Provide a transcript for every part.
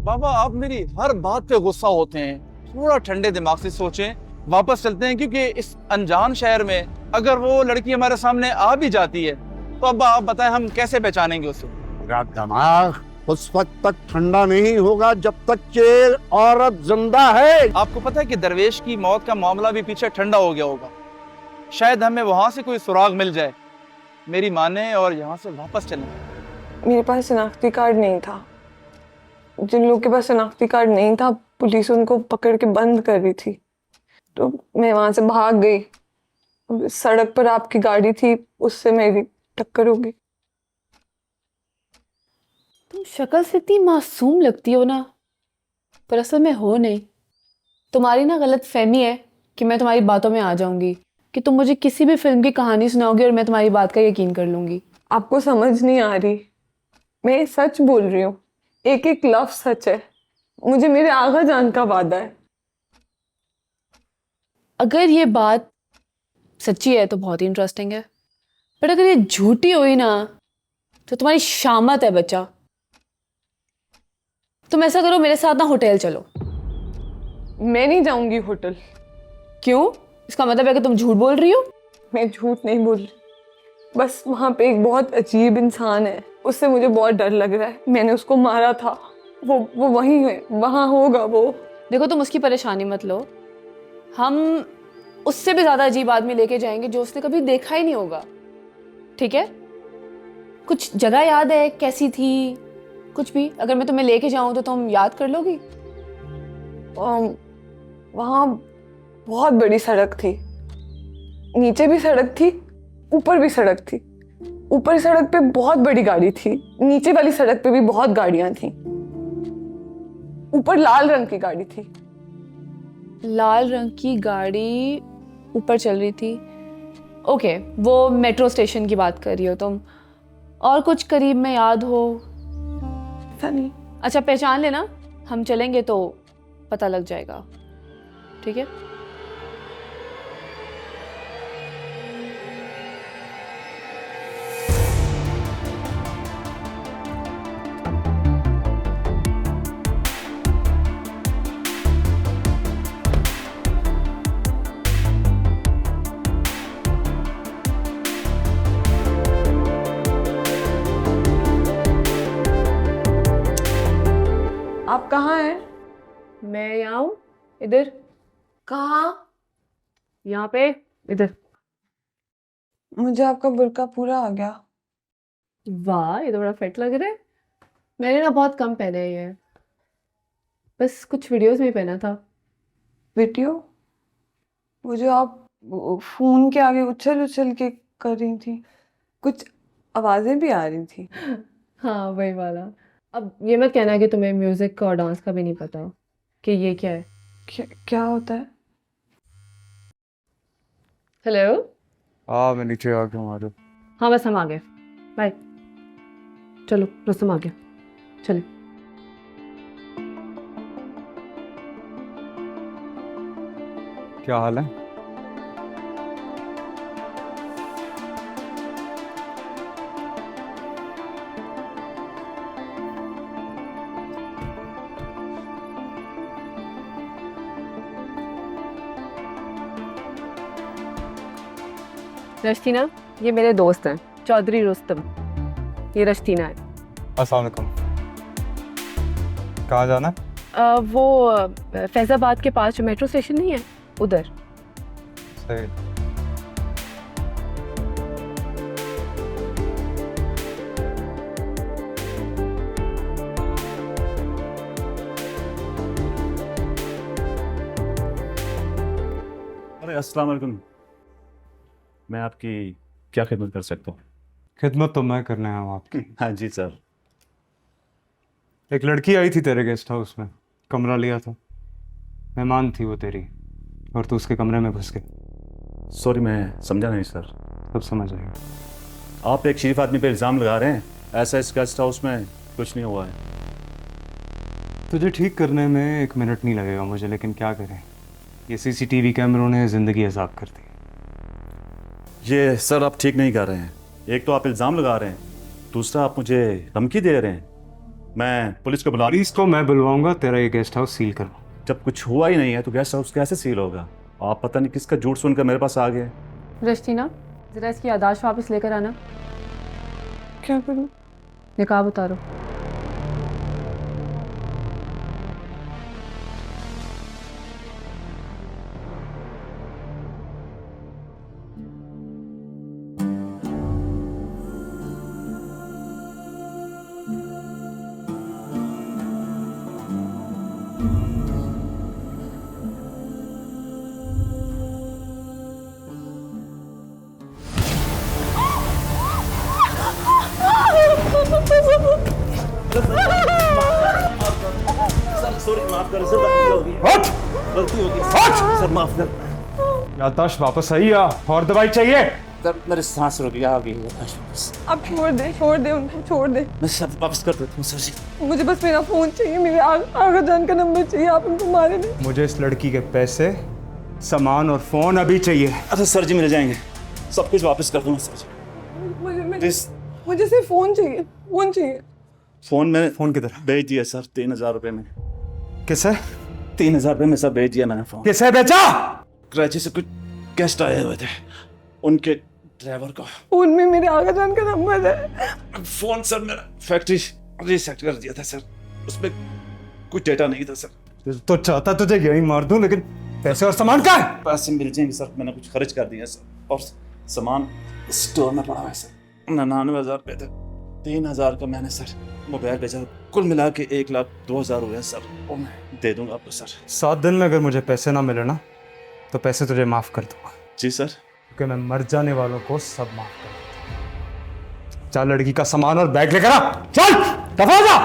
बाबा आप मेरी हर बात पे गुस्सा होते हैं, थोड़ा ठंडे दिमाग से सोचें, वापस चलते हैं। क्योंकि इस अनजान शहर में अगर वो लड़की हमारे सामने आ भी जाती है तो अब्बा आप बताएं हम कैसे पहचानेंगे उसे। मेरा दिमाग उस वक्त तक ठंडा नहीं होगा जब तक कि औरत जिंदा है। आपको पता है कि दरवेश की मौत का मामला भी पीछे ठंडा हो गया होगा, शायद हमें वहां से कोई सुराग मिल जाए। मेरी माने और यहाँ से वापस चलें। मेरे पास शनाख्ती कार्ड नहीं था। जिन लोगों के पास शनाख्ती कार्ड नहीं था, पुलिस उनको पकड़ के बंद कर रही थी, तो मैं वहां से भाग गई। सड़क पर आपकी गाड़ी थी, उससे मेरी टक्कर हो गई। तुम शक्ल से इतनी मासूम लगती हो ना, पर असल में हो नहीं। तुम्हारी ना गलत फहमी है कि मैं तुम्हारी बातों में आ जाऊंगी, कि तुम मुझे किसी भी फिल्म की कहानी सुनाओगी और मैं तुम्हारी बात का यकीन कर लूंगी। आपको समझ नहीं आ रही, मैं सच बोल रही हूँ। एक एक लफ्ज सच है। मुझे मेरे आगा जान का वादा है। अगर ये बात सच्ची है तो बहुत ही इंटरेस्टिंग है, पर अगर ये झूठी हुई ना तो तुम्हारी शामत है बच्चा। तुम ऐसा करो, मेरे साथ ना होटल चलो। मैं नहीं जाऊंगी होटल। क्यों? इसका मतलब है कि तुम झूठ बोल रही हो? मैं झूठ नहीं बोल रही, बस वहां पे एक बहुत अजीब इंसान है, उससे मुझे बहुत डर लग रहा है। मैंने उसको मारा था, वो वहीं है, वहां होगा वो। देखो, तुम उसकी परेशानी मत लो। हम उससे भी ज्यादा अजीब आदमी लेके जाएंगे जो उसने कभी देखा ही नहीं होगा। ठीक है? कुछ जगह याद है कैसी थी? कुछ भी अगर मैं तुम्हें लेके जाऊं तो तुम याद कर लोगी? वहां बहुत बड़ी सड़क थी, नीचे भी सड़क थी, ऊपर भी सड़क थी। ऊपर सड़क पे बहुत बड़ी गाड़ी थी, नीचे वाली सड़क पे भी बहुत गाड़ियां थी। ऊपर लाल रंग की गाड़ी थी। लाल रंग की गाड़ी ऊपर चल रही थी। ओके, वो मेट्रो स्टेशन की बात कर रही हो तुम। और कुछ करीब में याद हो? ऐसा नहीं। अच्छा, पहचान लेना, हम चलेंगे तो पता लग जाएगा। ठीक है? आप कहाँ हैं? मैं यहाँ हूँ, इधर। कहाँ? यहाँ पे, इधर। मुझे आपका बुर्का पूरा आ गया। वाह, ये तो बड़ा फिट लग रहा है। मैंने ना बहुत कम पहना है ये, बस कुछ वीडियोस में पहना था। वीडियो? वो जो आप फोन के आगे उछल उछल के कर रही थी, कुछ आवाजें भी आ रही थी। हाँ, वही वाला। अब ये मत कहना कि तुम्हें म्यूजिक और डांस का भी नहीं पता कि ये क्या है। क्या होता है? हेलो। हाँ मैं नीचे आ गया हमारे। हाँ, बस हम आ गए। बाय। चलो, रुस्तम आ गया, चले। क्या हाल है? रश्तीना, ये मेरे दोस्त हैं, चौधरी रुस्तम। ये रश्तीना है। अस्सलाम वालेकुम। कहाँ जाना है? वो फैजाबाद के पास जो मेट्रो स्टेशन नहीं है, उधर। सही। अरे अस्सलाम वालेकुम, मैं आपकी क्या खिदमत कर सकता हूँ? खिदमत तो मैं करने आया हूँ आपकी। हाँ जी सर। एक लड़की आई थी तेरे गेस्ट हाउस में, कमरा लिया था, मेहमान थी वो तेरी, और तू उसके कमरे में घुस गई। सॉरी, मैं समझा नहीं सर। सब समझ आएगा। आप एक शरीफ आदमी पे इल्ज़ाम लगा रहे हैं, ऐसा इस गेस्ट हाउस में कुछ नहीं हुआ है। तुझे ठीक करने में 1 मिनट नहीं लगेगा मुझे, लेकिन क्या करें, ये सीसीटीवी कैमरों ने ज़िंदगी अजाब कर दी। ये सर आप ठीक नहीं कर रहे हैं। एक तो आप इल्ज़ाम लगा रहे हैं, दूसरा आप मुझे धमकी दे रहे हैं। मैं पुलिस को बुला पुलिस को मैं बुलवाऊंगा, तेरा ये गेस्ट हाउस सील करो। जब कुछ हुआ ही नहीं है तो गेस्ट हाउस कैसे सील होगा? आप पता नहीं किसका झूठ सुनकर मेरे पास आ गए। रश्तीना, जरा इसकी यादाश्त वापस लेकर आना। क्या करूं? निकाब उतारो। याददाश्त वापस आई या और दवाई चाहिए? सर मेरे सांस रुक गया अभी। अब छोड़ दे उनको, छोड़ दे। मैं सब वापस कर देता हूँ सर जी। मुझे बस मेरा फोन चाहिए, मेरे आगा जान का नंबर चाहिए। आप उनको मारे नहीं। मुझे इस लड़की के पैसे, सामान और फोन अभी चाहिए। अच्छा सर जी मिल जाएंगे, सब कुछ वापस कर दूंगा सर जी। प्लीज मुझे सिर्फ फोन चाहिए, फोन चाहिए। फोन मैंने फोन किधर? भेज दिया सर, 3000 रुपये में। किसे? 3000 रुपये में सब भेज दिया मैंने। फोन किसे बेचा? कराची से कुछ गेस्ट आए हुए थे, उनके ड्राइवर को। फोन में मेरे आगा जान का नंबर है। फोन सर मेरा फैक्ट्री रीसेट कर दिया था सर, उसमें कुछ डेटा नहीं था सर। तो चाहता तुझे यही मार दूं, लेकिन पैसे और सामान कहाँ है? पैसे मिल जाएंगे सर, मैंने कुछ खर्च कर दिया सर, और सामान स्टोर में पड़ा हुआ है सर। 99,000 रुपये थे, 3,000 का मैंने सर मोबाइल बेचा, कुल मिला के 1,02,000 हुए सर। वो मैं दे दूंगा आपको सर। 7 दिन में अगर मुझे पैसे ना मिले ना, तो पैसे तुझे माफ कर दूंगा, जी सर। क्योंकि मैं मर जाने वालों को सब माफ कर देता हूं। चल लड़की का सामान और बैग लेकर आ, चल दफा जा।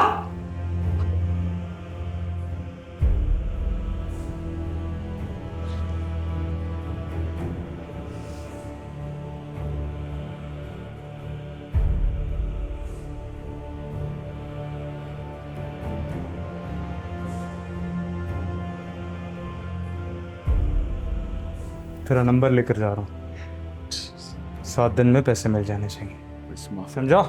तेरा नंबर लेकर जा रहा हूँ, 7 दिन में पैसे मिल जाने चाहिए, समझा?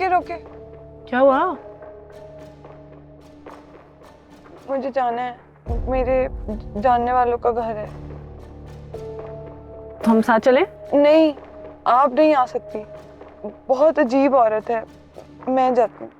रोके। क्या हुआ? मुझे जाना है, मेरे जानने वालों का घर है। हम साथ चलें? नहीं, आप नहीं आ सकती, बहुत अजीब औरत है, मैं जाती हूँ।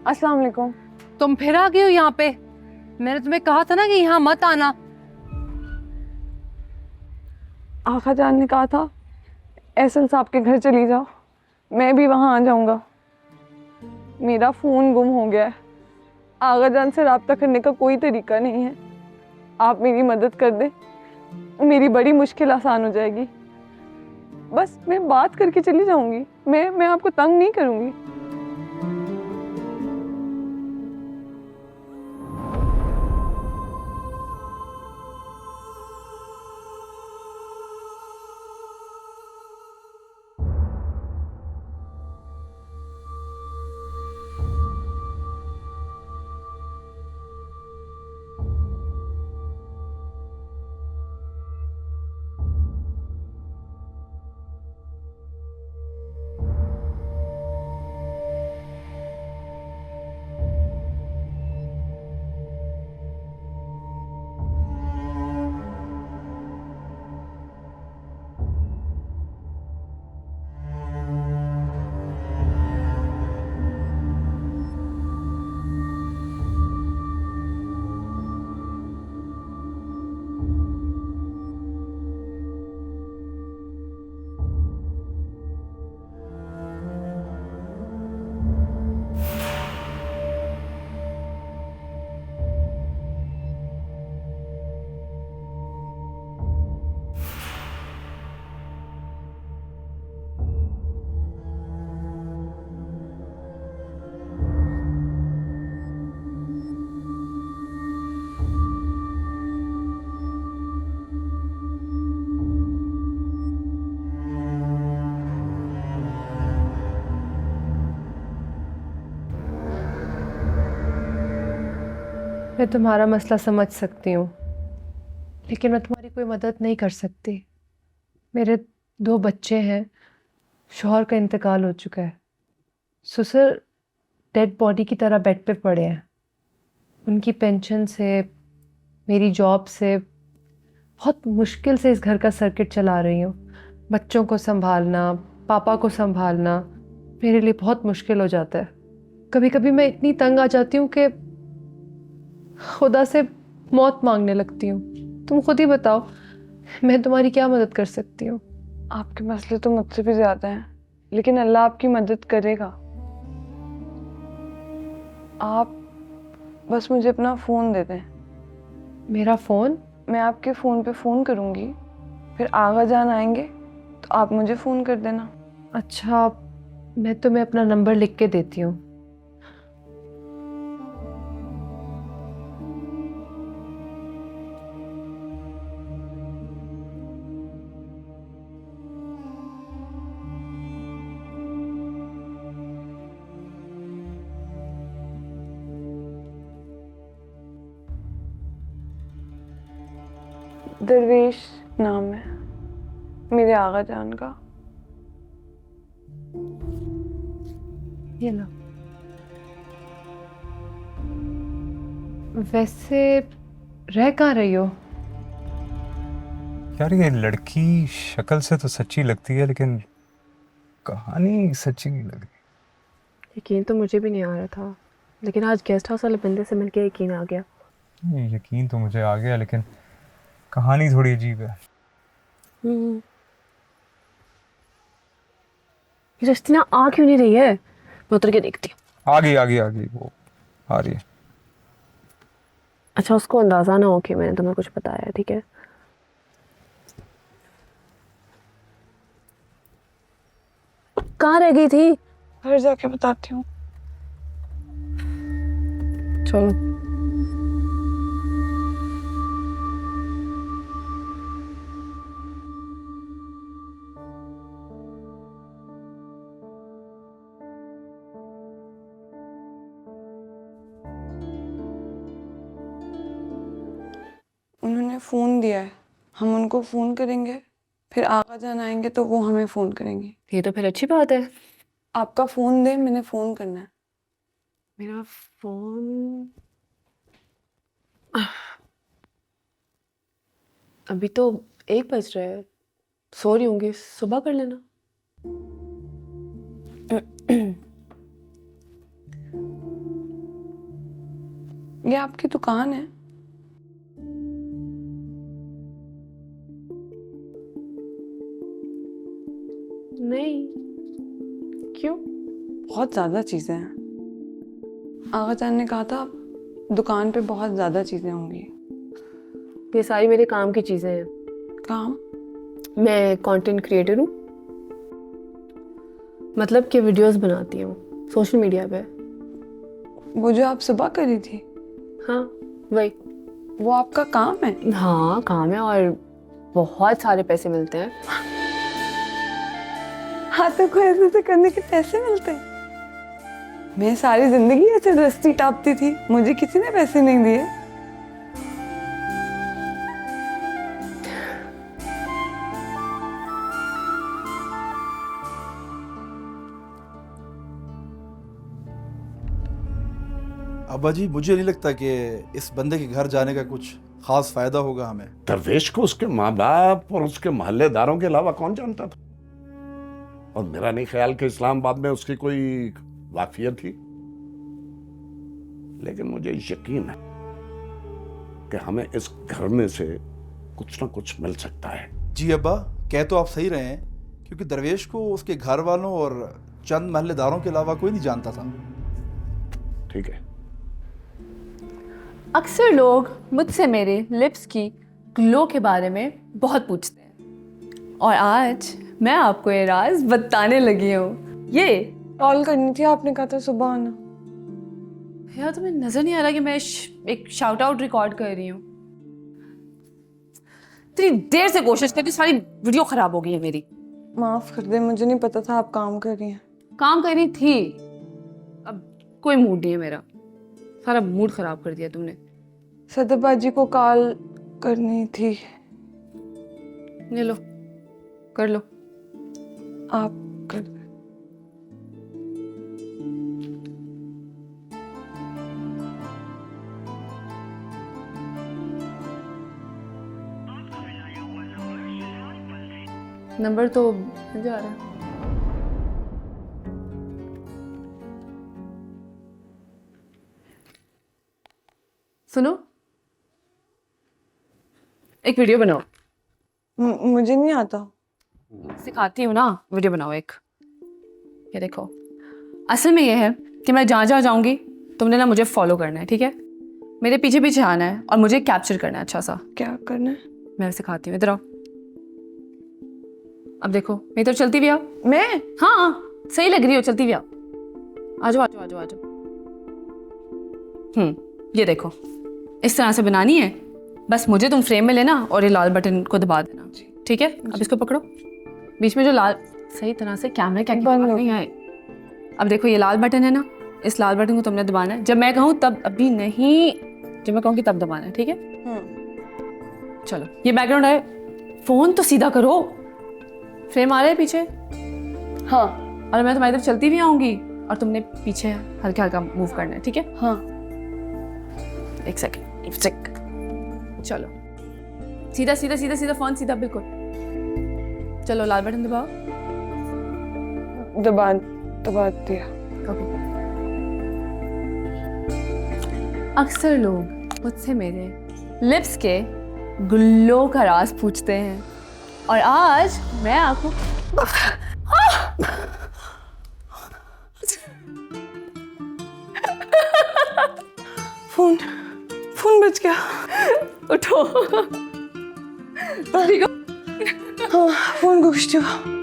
अस्सलाम वालेकुम। तुम फिर आ गए हो यहाँ पे? मैंने तुम्हें कहा था ना कि यहाँ मत आना। आका जान ने कहा था एहसन साहब के घर चली जाओ, मैं भी वहाँ आ जाऊँगा। मेरा फ़ोन गुम हो गया है, आगा जान से रब्ता करने का कोई तरीका नहीं है। आप मेरी मदद कर दें, मेरी बड़ी मुश्किल आसान हो जाएगी। बस मैं बात करके चली जाऊँगी, मैं आपको तंग नहीं करूँगी। मैं तुम्हारा मसला समझ सकती हूँ, लेकिन मैं तुम्हारी कोई मदद नहीं कर सकती। मेरे 2 बच्चे हैं, शौहर का इंतकाल हो चुका है, ससुर डेड बॉडी की तरह बेड पे पड़े हैं। उनकी पेंशन से, मेरी जॉब से बहुत मुश्किल से इस घर का सर्किट चला रही हूँ। बच्चों को संभालना, पापा को संभालना मेरे लिए बहुत मुश्किल हो जाता है। कभी कभी मैं इतनी तंग आ जाती हूँ कि खुदा से मौत मांगने लगती हूँ। तुम खुद ही बताओ, मैं तुम्हारी क्या मदद कर सकती हूँ? आपके मसले तो मुझसे भी ज्यादा हैं, लेकिन अल्लाह आपकी मदद करेगा। आप बस मुझे अपना फ़ोन दे दें। मेरा फ़ोन? मैं आपके फ़ोन पे फ़ोन करूँगी, फिर आगा जान आएंगे तो आप मुझे फ़ोन कर देना। अच्छा, मैं तुम्हें अपना नंबर लिख के देती हूँ। दरवेश नाम है मेरे आगा जान का। ये लो। वैसे रह कहाँ रही हो? यार ये लड़की शक्ल से तो सच्ची लगती है, लेकिन कहानी सच्ची नहीं लग रही। यकीन तो मुझे भी नहीं आ रहा था, लेकिन आज गेस्ट हाउस वाले बंदे से मिलके यकीन आ गया। यकीन तो मुझे आ गया, लेकिन कहानी थोड़ी अजीब है। ये रस्tina आ क्यों नहीं रही है? मैं उतर के देखती हूँ। आ गई वो आ रही है। अच्छा, उसको अंदाजा ना हो कि मैंने तुम्हें कुछ बताया है, ठीक है? कहाँ रह गई थी? घर जाके बताती हूँ। चलो। उन्होंने फ़ोन दिया है, हम उनको फ़ोन करेंगे, फिर आगा जान आएंगे तो वो हमें फ़ोन करेंगे। ये तो फिर अच्छी बात है। आपका फ़ोन दे, मैंने फ़ोन करना है। मेरा फोन अभी तो 1 बज रहा है, सो रही होंगी, सुबह कर लेना। ये आपकी दुकान है? नहीं, क्यों? बहुत ज़्यादा चीज़ें हैं। आगा जान ने कहा था दुकान पे बहुत ज़्यादा चीज़ें होंगी। ये सारी मेरे काम की चीजें हैं। काम? मैं कंटेंट क्रिएटर हूँ, मतलब कि वीडियोस बनाती हूँ सोशल मीडिया पे। वो जो आप सुबह करी थी, हाँ, वही। वो आपका काम है? हाँ, काम है और बहुत सारे पैसे मिलते हैं। हाथों को ऐसे करने के पैसे मिलते हैं? मैं सारी जिंदगी ऐसे रस्सी टापती थी, मुझे किसी ने पैसे नहीं दिए। अब्बा जी, मुझे नहीं लगता कि इस बंदे के घर जाने का कुछ खास फायदा होगा हमें। दरवेश को उसके माँ बाप और उसके मोहल्लेदारों के अलावा कौन जानता था? और मेरा नहीं ख्याल कि इस्लामाबाद में उसकी कोई वाकफियत थी। लेकिन मुझे यकीन है कि हमें इस घर में से कुछ ना कुछ मिल सकता है। जी अब्बा, कह तो आप सही रहे हैं, क्योंकि दरवेश को उसके घर वालों और चंद महल्लेदारों के अलावा कोई नहीं जानता था। ठीक है। अक्सर लोग मुझसे मेरे लिप्स की ग्लो के बारे में बहुत पूछते हैं, और आज मैं आपको ये राज बताने लगी हूँ। ये कॉल करनी थी, आपने कहा था सुबह आना। यार, तुम्हें नजर नहीं आ रहा कि मैं एक शाउट आउट रिकॉर्ड कर रही हूँ? इतनी देर से कोशिश करके सारी वीडियो खराब हो गई है मेरी। माफ कर दे, मुझे नहीं पता था आप काम कर रही हैं। काम कर रही थी, अब कोई मूड नहीं है मेरा। सारा मूड खराब कर दिया तुमने। सदर बाजी को कॉल करनी थी। ले लो, कर लो। आप कर दें। नंबर तो जा रहा है। सुनो, एक वीडियो बनाओ। मुझे नहीं आता। सिखाती हूँ ना, वीडियो बनाओ एक। ये देखो, असल में ये है कि मैं जहाँ जहाँ जाऊँगी तुमने ना मुझे फॉलो करना है, ठीक है? मेरे पीछे पीछे आना है और मुझे कैप्चर करना है अच्छा सा। क्या करना है? मैं सिखाती हूँ, इधर आओ। अब देखो, मेरी तरफ चलती भी आओ। मैं? हाँ, सही लग रही हो, चलती भी आओ। आ जाओ आ जाओ आ जाओ आ जाओ। ये देखो, इस तरह से बनानी है। बस मुझे तुम फ्रेम में लेना और ये लाल बटन को दबा देना, ठीक है? अब इसको पकड़ो, बीच में जो लाल, सही तरह से कैमरे क्या नहीं आए। अब देखो, ये लाल बटन है ना, इस लाल बटन को तुमने दबाना है। जब मैं कहूँ तब, अभी नहीं, जब मैं कहूँगी तब दबाना है, ठीक है? चलो, ये बैकग्राउंड है। फोन तो सीधा करो, फ्रेम आ रहा है पीछे। हाँ। और मैं तुम्हारी तरफ चलती भी आऊंगी और तुमने पीछे हल्का हल्का मूव करना है, ठीक है? हाँ। एक सेकंड, चलो, सीधा सीधा सीधा सीधा, फोन सीधा बिल्कुल। चलो, लाल बटन दबाओ। दबा दिया। अक्सर लोग मुझसे मेरे लिप्स के गुल्लो का राज पूछते हैं और आज मैं आपको फोन बच गया। उठो। ठीक है? हाँ, फोन को खींचती हूँ।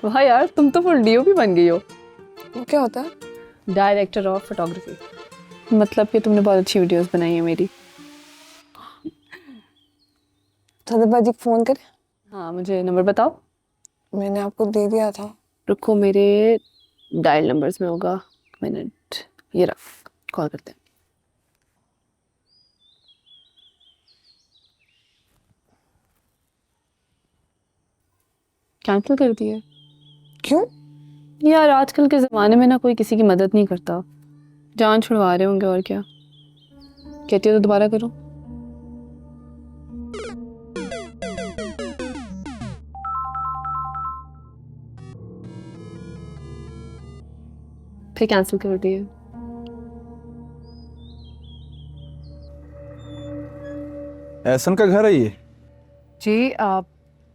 वाह यार, तुम तो फुल डीओपी बन गई हो। वो क्या होता है? Director of photography. मतलब कि तुमने बहुत अच्छी वीडियोस बनाई है मेरी। सदर बाजी को फोन करे? हाँ, मुझे नंबर बताओ। मैंने आपको दे दिया था। रुको, मेरे डायल नंबर्स में होगा, मिनट, ये रहा, कॉल करते हैं। कैंसिल कर दिया। क्यों? यार, आजकल के ज़माने में ना कोई किसी की मदद नहीं करता, जान छुड़वा रहे होंगे और क्या। कहती हो तो दोबारा करो। फिर कैंसिल कर दिए। एहसन का घर है ये? जी,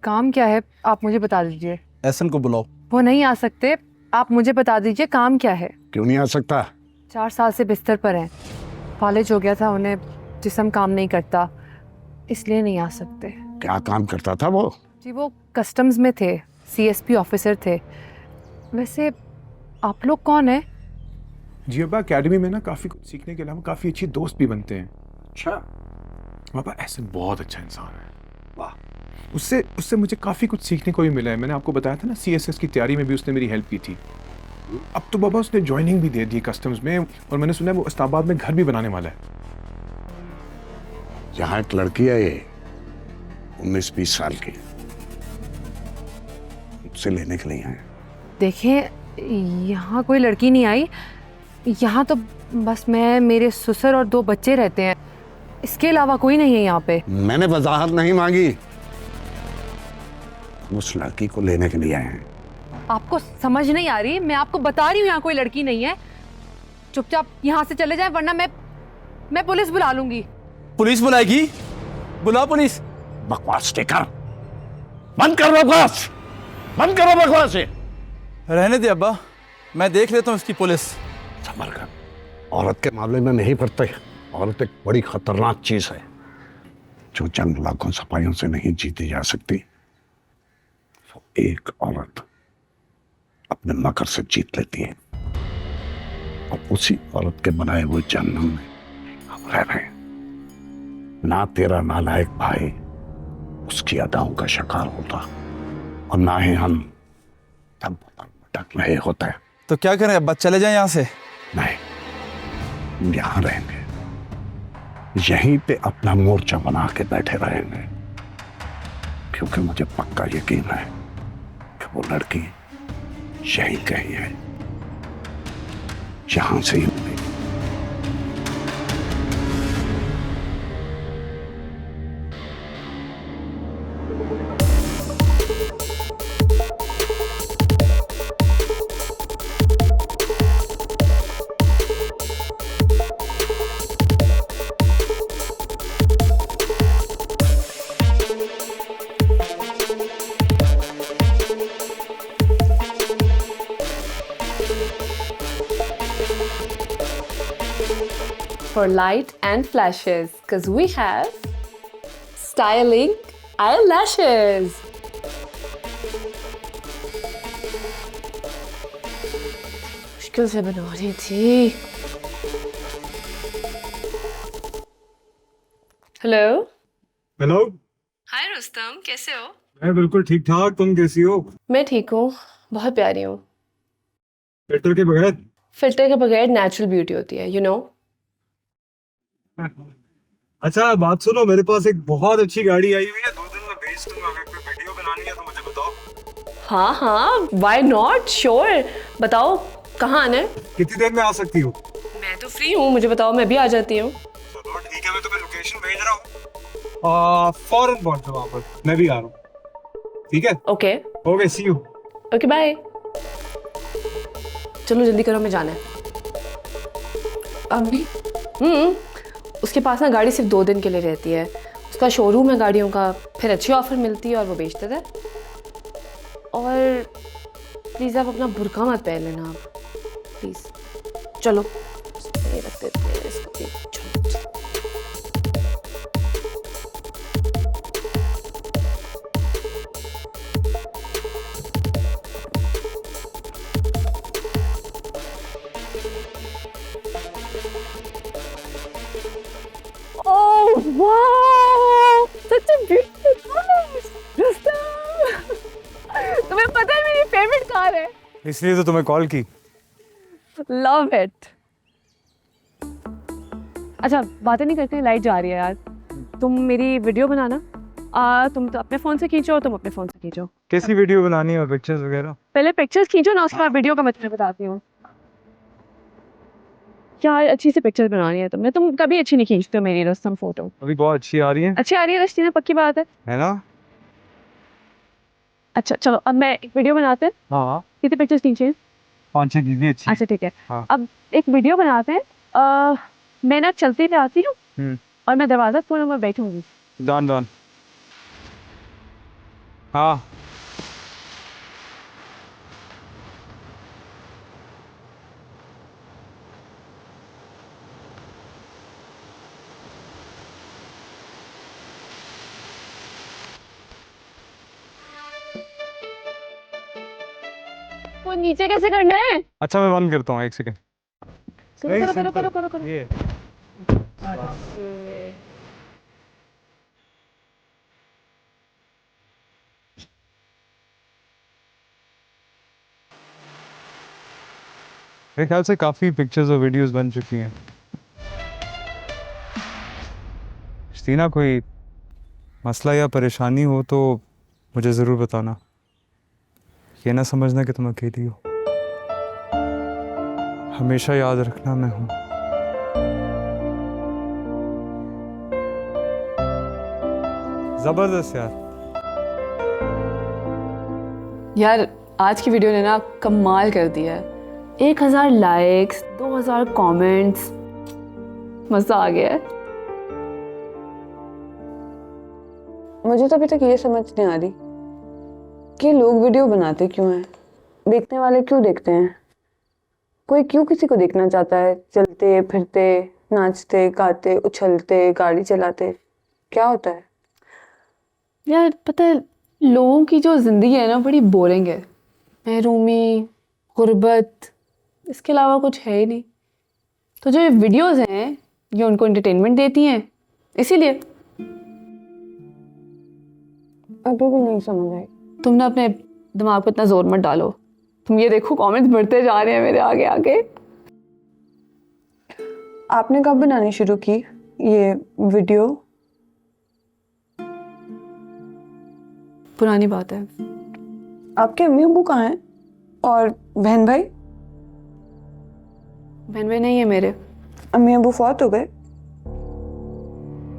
काम क्या है आप मुझे बता दीजिए। एहसन को बुलाओ। वो नहीं आ सकते, आप मुझे बता दीजिए काम क्या है। क्यों नहीं आ सकता? 4 साल से बिस्तर पर हैं, फालिज हो गया था, उन्हें जिस्म काम नहीं करता, इसलिए नहीं आ सकते। क्या काम करता था वो? जी, वो कस्टम्स में थे, CSP ऑफिसर थे। वैसे आप लोग कौन हैं? जी अब्बा, एकेडमी में ना काफ़ी कुछ सीखने के अलावा काफ़ी अच्छे दोस्त भी बनते हैं। अच्छा। बाबा, ऐसे बहुत अच्छा इंसान है। वाह। उससे मुझे काफ़ी कुछ सीखने को भी मिला है। मैंने आपको बताया था ना, CSS की तैयारी में भी उसने मेरी हेल्प की थी। अब तो बाबा उसने ज्वाइनिंग भी दे दी कस्टम्स में, और मैंने सुना है वो इस्लामाबाद में घर भी बनाने वाला है। यहाँ एक लड़की है, ये 19-20 साल की, उससे लेने के लिए आए। देखें, यहाँ कोई लड़की नहीं आई, यहाँ तो बस मैं, मेरे ससुर और 2 बच्चे रहते हैं, इसके अलावा कोई नहीं है यहाँ पे। मैंने वजाहत नहीं मांगी, उस लड़की को लेने के लिए आए हैं। आपको समझ नहीं आ रही? मैं आपको बता रही हूँ यहाँ कोई लड़की नहीं है। चुपचाप यहाँ से चले जाए वरना मैं पुलिस बुला लूंगी। पुलिस बुलाएगी? बुला पुलिस। बकवास कर, बंद कर बकवास, बंद करो बकवास। रहने दे अब्बा, मैं देख लेता हूँ इसकी पुलिस। संभल कर, औरत के मामले में नहीं पड़ते। औरत एक बड़ी खतरनाक चीज है जो जंग लाखों सिपाहियों से नहीं जीती जा सकती। तो एक औरत अपने मकर से जीत लेती है, और उसी औरत के बनाए हुए जन्म में हम रह रहे हैं। ना तेरा नालायक भाई उसकी अदाओं का शिकार होता, और ना ही हम तब भटक रहे होते। तो क्या करें अब्बा, चले जाएं यहाँ से? नहीं, यहां रहेंगे, यहीं पे अपना मोर्चा बना के बैठे रहेंगे, क्योंकि मुझे पक्का यकीन है कि वो लड़की यहीं कहीं है, यहां से ही होगी। For light and flashes, because we have styling eyelashes. मुश्किल से बनवानी थी। हेलो। हेलो। हाय रुस्तम, कैसे हो? मैं बिल्कुल ठीक ठाक, तुम कैसी हो? मैं ठीक हूँ, बहुत प्यारी हूँ। फिल्टर के बगैर? फिल्टर के बगैर नेचुरल ब्यूटी होती है, you know? अच्छा बात सुनो, मेरे पास एक बहुत अच्छी गाड़ी आई हुई है, 2 दिन में भेज दूंगा। अगर कोई वीडियो बनानी है तो मुझे बताओ। हाँ हाँ, why not? Sure. बताओ कहाँ आना है? कितनी देर में आ सकती हो? मैं तो फ्री हूँ, मुझे बताओ, मैं भी आ जाती हूँ। चलो ठीक है, मैं तुम्हें लोकेशन भेज रहा हूँ। फौरन पहुंच जाओ वहाँ पर, मैं भी आ रहा हूँ। ठीक है? Okay okay, see you. Okay bye. चलो जल्दी करो, हमें जाना है। अभी उसके पास ना गाड़ी सिर्फ 2 दिन के लिए रहती है, उसका शोरूम है गाड़ियों का, फिर अच्छी ऑफर मिलती है और वो बेचते थे। और प्लीज़ आप अपना बुर्का मत पहन लेना आप, प्लीज़। चलो ये रख देते हैं इसको भी। चलो Oh wow! Such a beautiful car, Rustam. तुम्हें पता है मेरी फेवरेट कार है। इसलिए तो तुम्हें कॉल की। Love it. अच्छा बातें नहीं करते, लाइट जा रही है यार। तुम मेरी वीडियो बनाना, तुम तो अपने फ़ोन से खींचो, तुम अपने फ़ोन से खींचो। कैसी वीडियो बनानी है, पिक्चर्स वगैरह? पहले पिक्चर्स खींचो ना, उसके बाद वीडियो का मतलब बताती हूँ। यार अच्छी सी पिक्चर्स बनानी है तुमने, तुम कभी अच्छी नहीं खींचते हो मेरी रुस्तम फोटो। अभी बहुत अच्छी आ रही है। अच्छी आ रही है रश्ती, पक्की बात है ना? अच्छा चलो अब मैं एक वीडियो बनाते हैं। हाँ। कितनी पिक्चर्स खींचे? 5-6 चीजें अच्छी। अच्छा ठीक है। हाँ। अब एक वीडियो बनाते हैं। मैं ना चलती हुई आती हूँ और मैं दरवाजा खोलूँ, मैं बैठूंगी। डन। हाँ। वो नीचे कैसे करना है? अच्छा मैं बंद करता हूँ, 1 सेकंड। करो। ये मेरे ख्याल से काफी पिक्चर्स और वीडियोस बन चुकी हैं। स्टीना, कोई मसला या परेशानी हो तो मुझे ज़रूर बताना। ये ना समझना कि तुम अकेली हो। हमेशा याद रखना मैं हूँ। जबरदस्त यार। यार आज की वीडियो ने ना कमाल कर दिया है। 1000 लाइक्स, 2000 कमेंट्स, मज़ा आ गया है। मुझे तो अभी तक ये समझ नहीं आ रही कि लोग वीडियो बनाते क्यों हैं, देखने वाले क्यों देखते हैं, कोई क्यों किसी को देखना चाहता है चलते फिरते, नाचते गाते, उछलते, गाड़ी चलाते, क्या होता है? यार पता है, लोगों की जो ज़िंदगी है ना बड़ी बोरिंग है, महरूमी, गुर्बत, इसके अलावा कुछ है ही नहीं। तो जो ये वीडियोस हैं ये उनको एंटरटेनमेंट देती हैं, इसीलिए। अभी भी नहीं समझ आई। तुम ना अपने दिमाग पे इतना जोर मत डालो। तुम ये देखो कमेंट्स बढ़ते जा रहे हैं मेरे आगे आगे। आपने कब बनानी शुरू की ये वीडियो? पुरानी बात है। आपके अम्मी अब्बू कहाँ हैं और बहन भाई? बहन भाई नहीं है मेरे। अम्मी अब्बू फौत हो गए?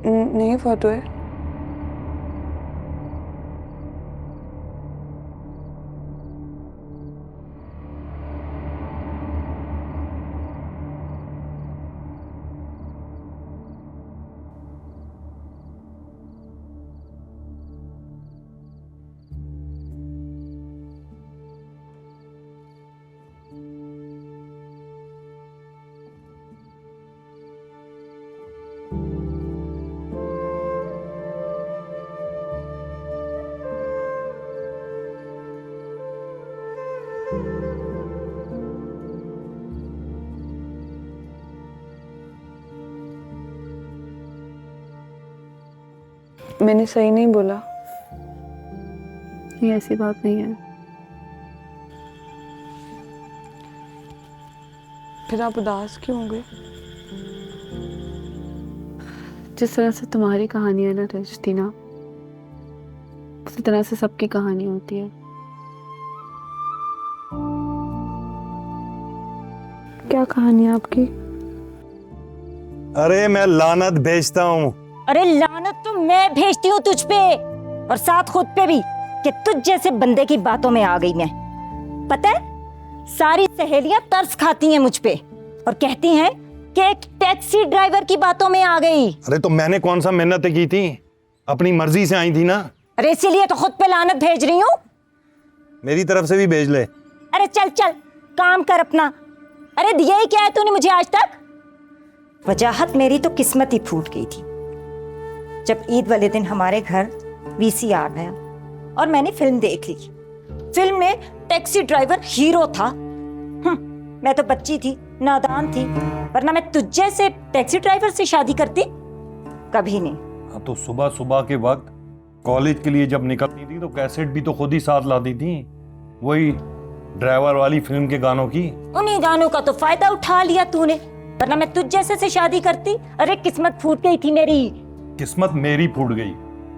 नहीं फौत हुए। मैंने सही नहीं बोला? ये ऐसी बात नहीं है। फिर आप उदास क्यों हो गए? जिस तरह से तुम्हारी कहानी है ना रस्टीना, उसी तरह से सबकी कहानी होती है। क्या कहानी है आपकी? अरे मैं लानत भेजता हूँ। अरे लानत तो मैं भेजती हूँ तुझ पे, और साथ खुद पे भी, कि तुझ जैसे बंदे की बातों में आ गई मैं। पता है, सारी सहेलियां तरस खाती हैं मुझ पे और कहती हैं कि एक टैक्सी ड्राइवर की बातों में आ गई। अरे तो मैंने कौन सा मेहनतें की थी, अपनी मर्जी से आई थी ना। अरे इसीलिए तो खुद पे लानत भेज रही हूँ। मेरी तरफ से भी भेज ले। अरे चल चल काम कर अपना। अरे दिया ही क्या है तूने मुझे आज तक? वजाहत मेरी तो किस्मत ही फूट गई थी जब ईद वाले दिन हमारे घर वीसीआर आया और मैंने फिल्म देख ली। फिल्म में टैक्सी ड्राइवर हीरो था। मैं तो बच्ची थी, नादान थी, वरना मैं तुझ जैसे टैक्सी ड्राइवर से शादी करती कभी नहीं। हाँ तो सुबह सुबह के वक्त कॉलेज के लिए जब निकलती थी तो कैसेट भी तो खुद ही साथ लाती थी, वही ड्राइवर वाली फिल्म के गानों की। उन्हीं गानों का तो फायदा उठा लिया तूने, वरना मैं तुझ जैसे से शादी करती। अरे किस्मत फूट गई थी मेरी। किस्मत मेरी फूट गई।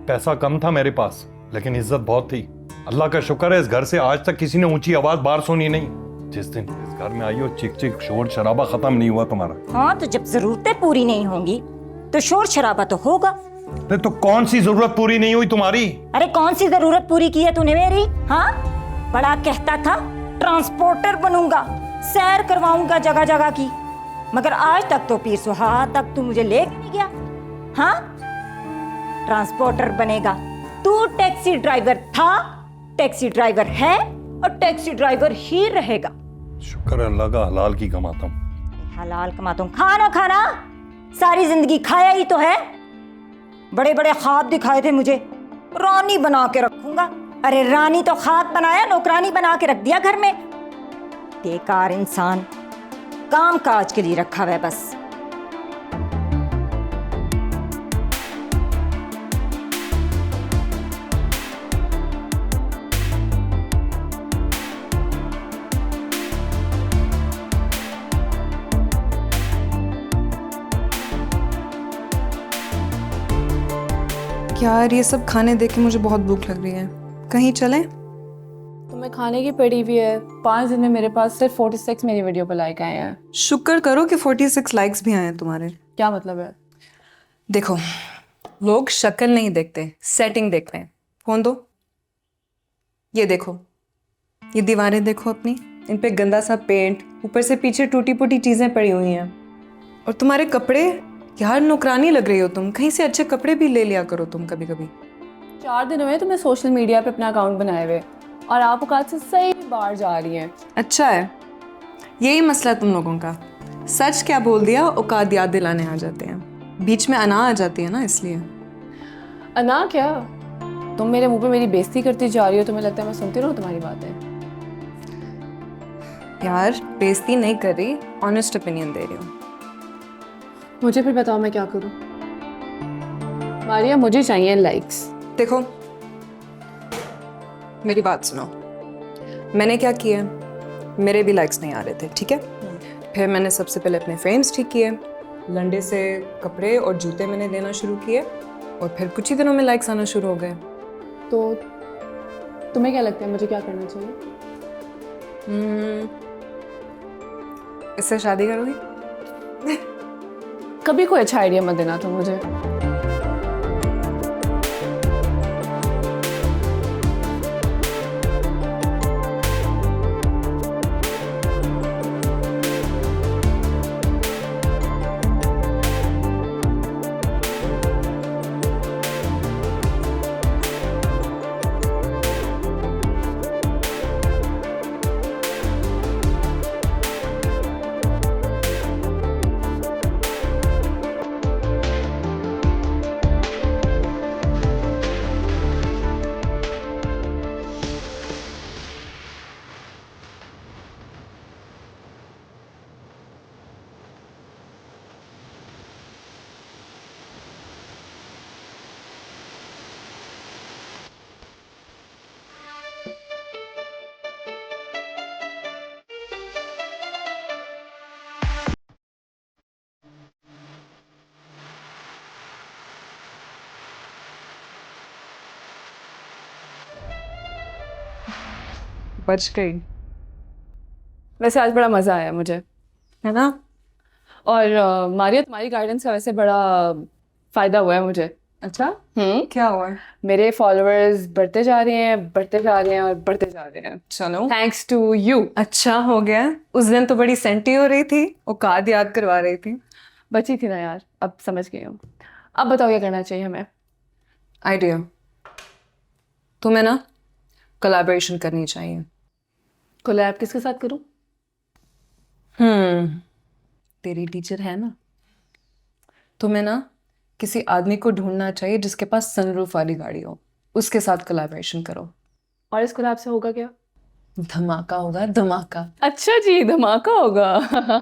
पैसा कम था मेरे पास लेकिन इज्जत बहुत थी। अल्लाह का शुक्र है इस घर से आज तक किसी ने ऊंची आवाज बाहर सुनी नहीं। जिस दिन इस घर में आई हो चिक चिक शोर शराबा खत्म नहीं हुआ तुम्हारा। हाँ तो जब जरूरतें पूरी नहीं होंगी तो शोर शराबा तो होगा। तो कौन सी जरूरत पूरी नहीं हुई तुम्हारी? अरे कौन सी जरूरत पूरी की है तूने मेरी? हाँ बड़ा कहता था ट्रांसपोर्टर बनूंगा, सैर करवाऊंगा जगह जगह की, मगर आज तक तो पीर सुहाग तक तू मुझे ले नहीं गया। हाँ ट्रांसपोर्टर बनेगा तू, टैक्सी ड्राइवर था, टैक्सी ड्राइवर है और टैक्सी ड्राइवर ही रहेगा। शुक्र है अल्लाह का हलाल की कमाता हूँ। हलाल कमाता हूँ? खाना खाना सारी जिंदगी खाया ही तो है। बड़े बड़े ख्वाब दिखाए थे मुझे, रानी बना के रखूंगा। अरे रानी तो खाक बनाया, नौकरानी बना के रख दिया घर में। बेकार इंसान, काम काज के लिए रखा हुआ है बस। यार ये सब खाने देख के मुझे बहुत भूख लग रही है, कहीं चलें? तुम्हें खाने की पड़ी हुई है। 5 दिन में मेरे पास सिर्फ 46 मेरी वीडियो पर लाइक आए हैं। शुक्र करो कि 46 लाइक्स भी आए हैं तुम्हारे। क्या मतलब है? देखो लोग शक्ल नहीं देखते, सेटिंग देखते हैं। फोन दो, ये देखो ये दीवारें देखो अपनी, इन पे गंदा सा पेंट, ऊपर से पीछे टूटी फूटी चीजें पड़ी हुई हैं। और तुम्हारे कपड़े, यार नौकरानी लग रही हो तुम। कहीं से अच्छे कपड़े भी ले लिया करो तुम कभी कभी। 4 दिन हुए तुम्हें सोशल मीडिया पे अपना अकाउंट बनाए हुए और आप औकात से सही बाहर जा रही हैं। अच्छा है, यही मसला है तुम लोगों का। सच क्या बोल दिया औकात याद दिलाने आ जाते हैं, बीच में अना आ जाती है ना, इसलिए। अना क्या, तुम मेरे मुंह पे मेरी बेइज्जती करती जा रही हो, तुम्हें लगता है मैं सुनती रहूं तुम्हारी बातें? यार बेइज्जती नहीं कर रही, ऑनेस्ट ओपिनियन दे रही हूँ। मुझे फिर बताओ मैं क्या करूं? मारिया मुझे चाहिए लाइक्स। देखो मेरी बात सुनो, मैंने क्या किया, मेरे भी लाइक्स नहीं आ रहे थे, ठीक है। फिर मैंने सबसे पहले अपने फ्रेम्स ठीक किए, लंडे से कपड़े और जूते मैंने लेना शुरू किए, और फिर कुछ ही दिनों में लाइक्स आना शुरू हो गए। तो तुम्हें क्या लगता है मुझे क्या करना चाहिए? इससे शादी करोगी? कभी कोई अच्छा आइडिया मत देना तुम मुझे। बच गई। वैसे आज बड़ा मज़ा आया मुझे, है ना। और मारिया तुम्हारी गाइडेंस का वैसे बड़ा फ़ायदा हुआ है मुझे। अच्छा क्या हुआ है? मेरे फॉलोअर्स बढ़ते जा रहे हैं, बढ़ते जा रहे हैं और बढ़ते जा रहे हैं। चलो थैंक्स टू यू। अच्छा हो गया। उस दिन तो बड़ी सेंटी हो रही थी, औकात याद करवा रही थी। बची थी ना यार, अब समझ गई हूँ। अब बताओ क्या करना चाहिए हमें? आइडिया, तुम्हें ना कोलैबोरेशन करनी चाहिए। कोलैब किसके साथ करूँ? तेरी टीचर है ना, तुम्हें ना किसी आदमी को ढूंढना चाहिए जिसके पास सनरूफ वाली गाड़ी हो, उसके साथ कोलैबोरेशन करो। और इस कोलैब से होगा क्या? धमाका होगा, धमाका। अच्छा जी, धमाका होगा।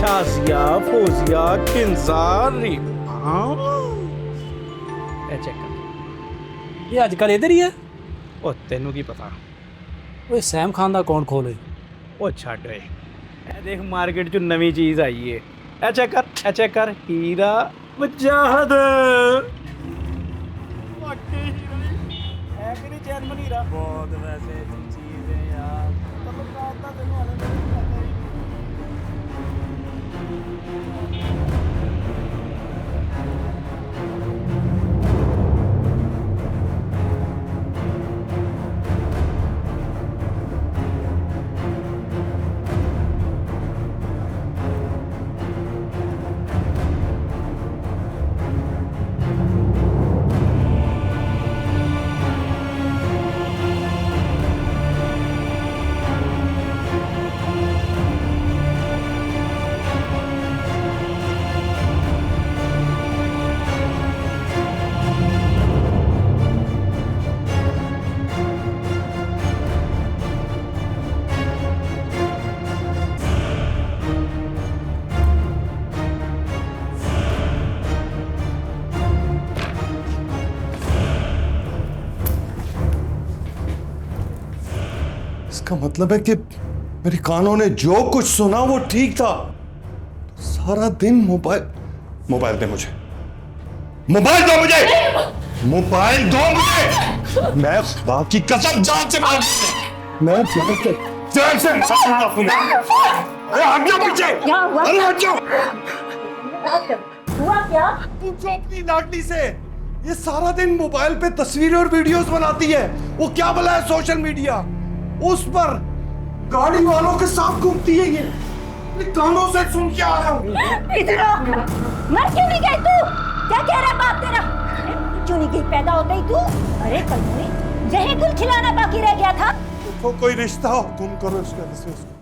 शाजिया, फौजिया, किंजार, ये आजकल इधर ही है। ਉਹ ਤੈਨੂੰ ਕੀ ਪਤਾ ਓਏ ਸੈਮ ਖਾਨ ਦਾ ਕੌਣ ਖੋਲੇ। ਉਹ ਛੱਡ ਓਏ, ਇਹ ਦੇਖ ਮਾਰਕੀਟ 'ਚ ਨਵੀਂ ਚੀਜ਼ ਆਈ ਏ, ਇਹ ਚੈੱਕ ਕਰ ਹੀਰਾ ਮੁਜਾਹਦ। ਵਾਕਈ ਹੀਰਾ ਹੈ ਕਿ ਨਹੀਂ ਚੈਨ ਮਨੀਰਾ? ਬਹੁਤ ਵੈਸੇ ਚੀਜ਼ ਹੈ ਯਾਰ, ਤੈਨੂੰ ਕਹਤਾ ਤੈਨੂੰ ਹਾਲੇ ਨਹੀਂ ਪਤਾ ਹੀ। का मतलब है कि मेरे कानों ने जो कुछ सुना वो ठीक था। सारा दिन मोबाइल दे मुझे, मोबाइल दो मुझे, मोबाइल दो मुझे। मैं खुदा की कसम जान से मार, मैं जान से अरे हट जाओ पीछे, अरे हट जाओ। हुआ क्या? पूछो अपनी नाटनी से, ये सारा दिन मोबाइल पे तस्वीरें और वीडियोस बनाती है। वो क्या बोला है सोशल मीडिया, उस पर गाड़ी वालों के साथ घूमती है। ये कानों से सुन के आ रहा हूँ। इधर आओ। मर क्यों नहीं गई तू? क्या कह रहा बाप तेरा? क्यों नहीं गई पैदा हो गई तू? अरे कल यही कुल खिलाना बाकी रह गया था। तो कोई रिश्ता हो, गुम करो इसके